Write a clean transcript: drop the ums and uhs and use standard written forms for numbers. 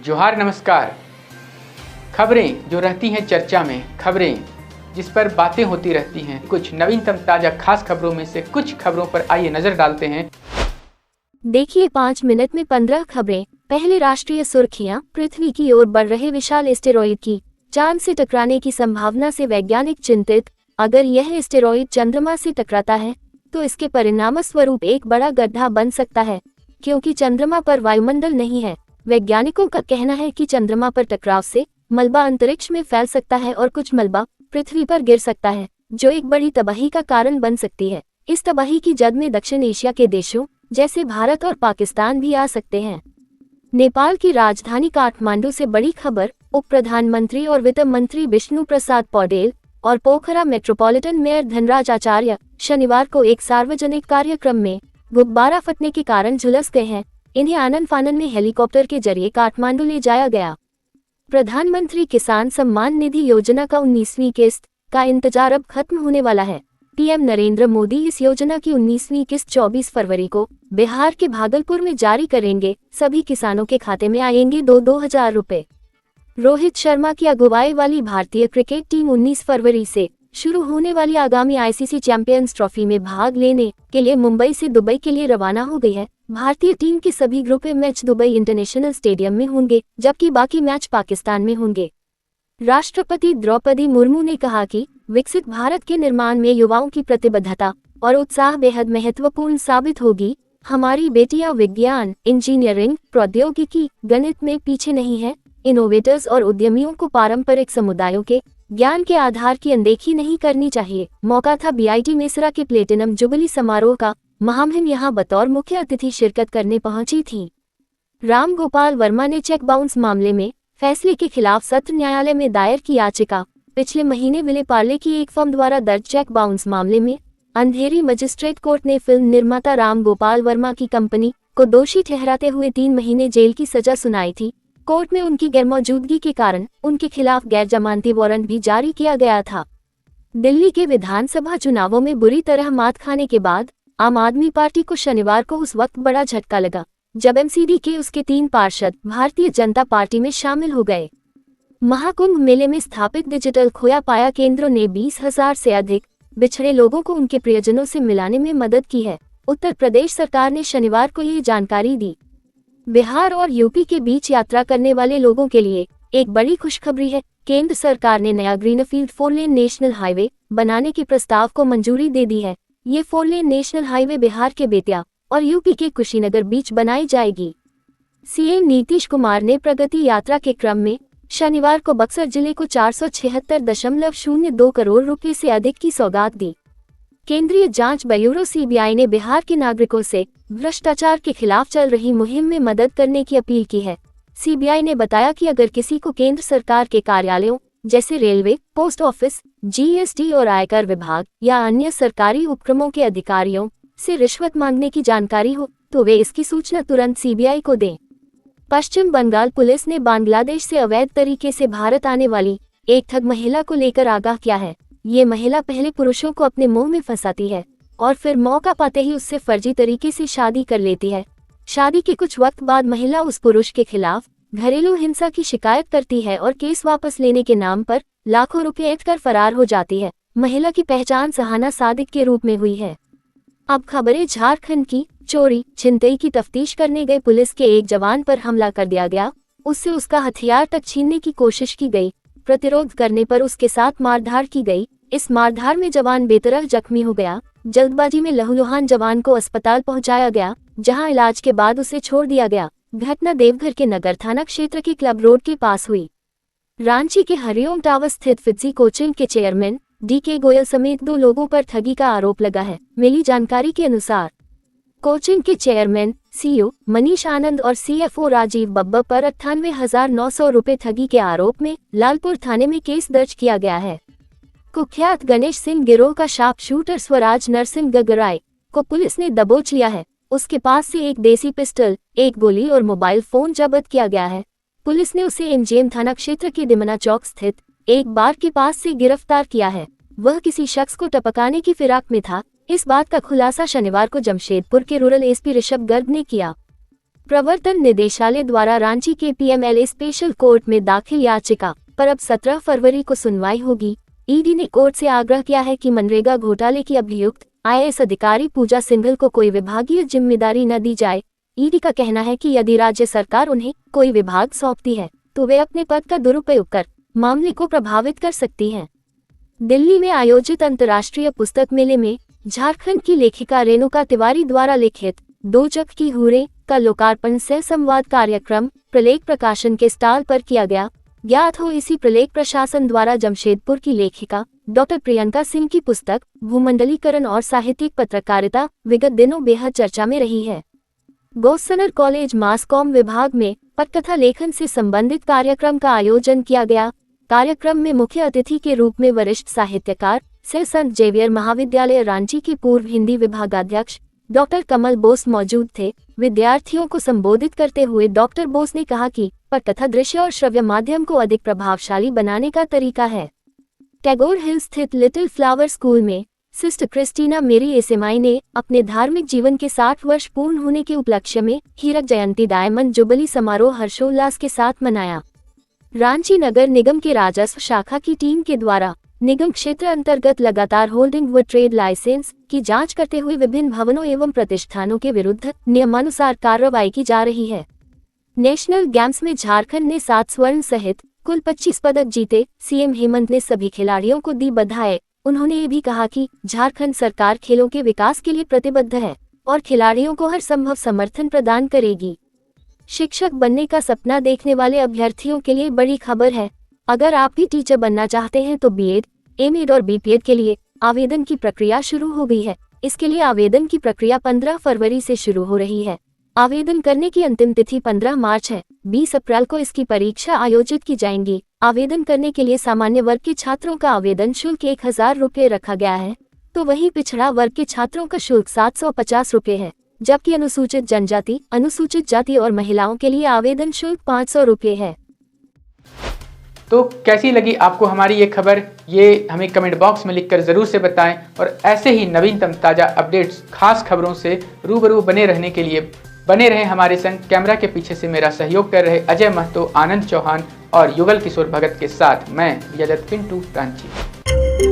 जोहार नमस्कार। खबरें जो रहती हैं चर्चा में, खबरें जिस पर बातें होती रहती हैं, कुछ नवीनतम ताजा खास खबरों में से कुछ खबरों पर आइए नजर डालते हैं। देखिए 5 मिनट में 15 खबरें। पहले राष्ट्रीय सुर्खियां। पृथ्वी की ओर बढ़ रहे विशाल एस्टेरॉइड की चांद से टकराने की संभावना से वैज्ञानिक चिंतित। अगर यह एस्टेरॉइड चंद्रमा से टकराता है तो इसके परिणामस्वरूप एक बड़ा गड्ढा बन सकता है, क्योंकि चंद्रमा पर वायुमंडल नहीं है। वैज्ञानिकों का कहना है कि चंद्रमा पर टकराव से मलबा अंतरिक्ष में फैल सकता है और कुछ मलबा पृथ्वी पर गिर सकता है, जो एक बड़ी तबाही का कारण बन सकती है। इस तबाही की जद में दक्षिण एशिया के देशों जैसे भारत और पाकिस्तान भी आ सकते हैं। नेपाल की राजधानी काठमांडू से बड़ी खबर। उप प्रधानमंत्री और वित्त मंत्री विष्णु प्रसाद पौडेल और पोखरा मेट्रोपॉलिटन मेयर धनराज आचार्य शनिवार को एक सार्वजनिक कार्यक्रम में गुब्बारा फटने के कारण झुलस गए हैं। इन्हें आनन फानन में हेलीकॉप्टर के जरिए काठमांडू ले जाया गया। प्रधानमंत्री किसान सम्मान निधि योजना का 19वीं किस्त का इंतजार अब खत्म होने वाला है। पीएम नरेंद्र मोदी इस योजना की 19वीं किस्त 24 फरवरी को बिहार के भागलपुर में जारी करेंगे। सभी किसानों के खाते में आएंगे 2-2 रुपए। रोहित शर्मा की अगुवाई वाली भारतीय क्रिकेट टीम 19 फरवरी से शुरू होने वाली आगामी आईसीसी चैंपियंस ट्रॉफी में भाग लेने के लिए मुंबई से दुबई के लिए रवाना हो गई है। भारतीय टीम के सभी group A match Dubai international stadium में होंगे, जबकि बाकी मैच पाकिस्तान में होंगे। राष्ट्रपति द्रौपदी मुर्मू ने कहा कि विकसित भारत के निर्माण में युवाओं की प्रतिबद्धता और उत्साह बेहद महत्वपूर्ण साबित होगी। हमारी बेटियां विज्ञान, इंजीनियरिंग, प्रौद्योगिकी, गणित में पीछे नहीं है। इनोवेटर्स और उद्यमियों को पारंपरिक समुदायों के ज्ञान के आधार की अनदेखी नहीं करनी चाहिए। मौका था बीआईटी मेसरा के प्लेटिनम जुबली समारोह का। महामहिम यहां बतौर मुख्य अतिथि शिरकत करने पहुंची थी। राम गोपाल वर्मा ने चेक बाउंस मामले में फैसले के खिलाफ सत्र न्यायालय में दायर की याचिका। पिछले महीने विलेपार्ले की एक फर्म द्वारा दर्ज चेक बाउंस मामले में अंधेरी मजिस्ट्रेट कोर्ट ने फिल्म निर्माता राम गोपाल वर्मा की कंपनी को दोषी ठहराते हुए 3 महीने जेल की सजा सुनाई थी। कोर्ट में उनकी गैरमौजूदगी के कारण उनके खिलाफ गैर जमानती वारंट भी जारी किया गया था। दिल्ली के विधानसभा चुनावों में बुरी तरह मात खाने के बाद आम आदमी पार्टी को शनिवार को उस वक्त बड़ा झटका लगा जब एमसीडी के उसके 3 पार्षद भारतीय जनता पार्टी में शामिल हो गए। महाकुंभ मेले में स्थापित डिजिटल खोया पाया केंद्रों ने 20,000 से अधिक बिछड़े लोगों को उनके प्रियजनों से मिलाने में मदद की है। उत्तर प्रदेश सरकार ने शनिवार को ये जानकारी दी। बिहार और यूपी के बीच यात्रा करने वाले लोगों के लिए एक बड़ी खुशखबरी है। केंद्र सरकार ने नया ग्रीनफील्ड 4 लेन नेशनल हाईवे बनाने के प्रस्ताव को मंजूरी दे दी है। ये 4 लेन नेशनल हाईवे बिहार के बेतिया और यूपी के कुशीनगर बीच बनाई जाएगी। सीएम नीतीश कुमार ने प्रगति यात्रा के क्रम में शनिवार को बक्सर जिले को 476.02 करोड़ रुपए से अधिक की सौगात दी। केंद्रीय जांच ब्यूरो सीबीआई ने बिहार के नागरिकों से भ्रष्टाचार के खिलाफ चल रही मुहिम में मदद करने की अपील की है। सीबीआई ने बताया कि अगर किसी को केंद्र सरकार के कार्यालयों जैसे रेलवे, पोस्ट ऑफिस, जीएसटी और आयकर विभाग या अन्य सरकारी उपक्रमों के अधिकारियों से रिश्वत मांगने की जानकारी हो तो वे इसकी सूचना तुरंत सीबीआई को दें। पश्चिम बंगाल पुलिस ने बांग्लादेश से अवैध तरीके से भारत आने वाली एक ठग महिला को लेकर आगाह किया है। ये महिला पहले पुरुषों को अपने मुंह में फंसाती है और फिर मौका पाते ही उससे फर्जी तरीके से शादी कर लेती है। शादी के कुछ वक्त बाद महिला उस पुरुष के खिलाफ घरेलू हिंसा की शिकायत करती है और केस वापस लेने के नाम पर लाखों रुपए ऐंठ कर फरार हो जाती है। महिला की पहचान सहाना सादिक के रूप में हुई है। अब खबरें झारखंड की। चोरी छिनतई की तफ्तीश करने गए पुलिस के एक जवान पर हमला कर दिया गया। उससे उसका हथियार तक छीनने की कोशिश की गई। प्रतिरोध करने पर उसके साथ मारधाड़ की गई। इस मारधाड़ में जवान बेतरह जख्मी हो गया। जल्दबाजी में लहूलुहान जवान को अस्पताल पहुंचाया गया, जहां इलाज के बाद उसे छोड़ दिया गया। घटना देवघर के नगर थाना क्षेत्र के क्लब रोड के पास हुई। रांची के हरिओम टावर स्थित फिजी कोचिंग के चेयरमैन डीके गोयल समेत 2 लोगों पर ठगी का आरोप लगा है। मिली जानकारी के अनुसार कोचिंग के चेयरमैन सीईओ मनीष आनंद और सीएफओ राजीव बब्बर पर 98,900 रुपए ठगी के आरोप में लालपुर थाने में केस दर्ज किया गया है। कुख्यात गणेश सिंह गिरोह का शार्प शूटर स्वराज नरसिंह गगराय को पुलिस ने दबोच लिया है। उसके पास से एक देसी पिस्टल, एक गोली और मोबाइल फोन जब्त किया गया है। पुलिस ने उसे एमजीएम थाना क्षेत्र के दिमना चौक स्थित एक बार के पास से गिरफ्तार किया है। वह किसी शख्स को टपकाने की फिराक में था। इस बात का खुलासा शनिवार को जमशेदपुर के रूरल एसपी ऋषभ गर्ग ने किया। प्रवर्तन निदेशालय द्वारा रांची के पीएमएलए स्पेशल कोर्ट में दाखिल याचिका पर अब 17 फरवरी को सुनवाई होगी। ईडी ने कोर्ट से आग्रह किया है कि मनरेगा घोटाले की अभियुक्त आईएएस अधिकारी पूजा सिंघल को कोई विभागीय जिम्मेदारी न दी जाए। ईडी का कहना है कि यदि राज्य सरकार उन्हें कोई विभाग सौंपती है तो वे अपने पद का दुरुपयोग कर मामले को प्रभावित कर सकती हैं। दिल्ली में आयोजित अंतर्राष्ट्रीय पुस्तक मेले में झारखंड की लेखिका रेणुका तिवारी द्वारा लिखित दो जग की हूरें का लोकार्पण सह संवाद कार्यक्रम प्रलेख प्रकाशन के स्टॉल पर किया गया। ज्ञात हो इसी प्रलेख प्रशासन द्वारा जमशेदपुर की लेखिका डॉक्टर प्रियंका सिंह की पुस्तक भूमंडलीकरण और साहित्यिक पत्रकारिता विगत दिनों बेहद चर्चा में रही है। गौसनर कॉलेज मास कॉम विभाग में पटकथा लेखन से संबंधित कार्यक्रम का आयोजन किया गया। कार्यक्रम में मुख्य अतिथि के रूप में वरिष्ठ साहित्यकार सर संत जेवियर महाविद्यालय रांची के पूर्व हिंदी विभागाध्यक्ष डॉक्टर कमल बोस मौजूद थे। विद्यार्थियों को संबोधित करते हुए डॉक्टर बोस ने कहा कि पटकथा दृश्य और श्रव्य माध्यम को अधिक प्रभावशाली बनाने का तरीका है। टैगोर हिल स्थित लिटिल फ्लावर स्कूल में सिस्टर क्रिस्टीना मेरी एसेमाई ने अपने धार्मिक जीवन के 60 वर्ष पूर्ण होने के उपलक्ष्य में हीरक जयंती डायमंड जुबली समारोह हर्षोल्लास के साथ मनाया। रांची नगर निगम के राजस्व शाखा की टीम के द्वारा निगम क्षेत्र अंतर्गत लगातार होल्डिंग व ट्रेड लाइसेंस की जांच करते हुए विभिन्न भवनों एवं प्रतिष्ठानों के विरुद्ध नियमानुसार कार्रवाई की जा रही है। नेशनल गेम्स में झारखंड ने 7 स्वर्ण सहित कुल 25 पदक जीते। सीएम हेमंत ने सभी खिलाड़ियों को दी बधाई। उन्होंने ये भी कहा कि झारखंड सरकार खेलों के विकास के लिए प्रतिबद्ध है और खिलाड़ियों को हर संभव समर्थन प्रदान करेगी। शिक्षक बनने का सपना देखने वाले अभ्यर्थियों के लिए बड़ी खबर है। अगर आप भी टीचर बनना चाहते हैं तो बीएड, एमएड और बीपीएड के लिए आवेदन की प्रक्रिया शुरू हो गई है। इसके लिए आवेदन की प्रक्रिया 15 फरवरी से शुरू हो रही है। आवेदन करने की अंतिम तिथि 15 मार्च है। 20 अप्रैल को इसकी परीक्षा आयोजित की जाएंगी। आवेदन करने के लिए सामान्य वर्ग के छात्रों का आवेदन शुल्क 1000 रुपये रखा गया है, तो वहीं पिछड़ा वर्ग के छात्रों का शुल्क 750 रुपये है, जबकि अनुसूचित जनजाति, अनुसूचित जाति और महिलाओं के लिए आवेदन शुल्क 500 रुपये है। तो कैसी लगी आपको हमारी ये खबर, ये हमें कमेंट बॉक्स में लिखकर ज़रूर से बताएं। और ऐसे ही नवीनतम ताज़ा अपडेट्स, खास खबरों से रूबरू बने रहने के लिए बने रहें हमारे संग। कैमरा के पीछे से मेरा सहयोग कर रहे अजय महतो, आनंद चौहान और युगल किशोर भगत के साथ मैं यजत पिंटू रांची।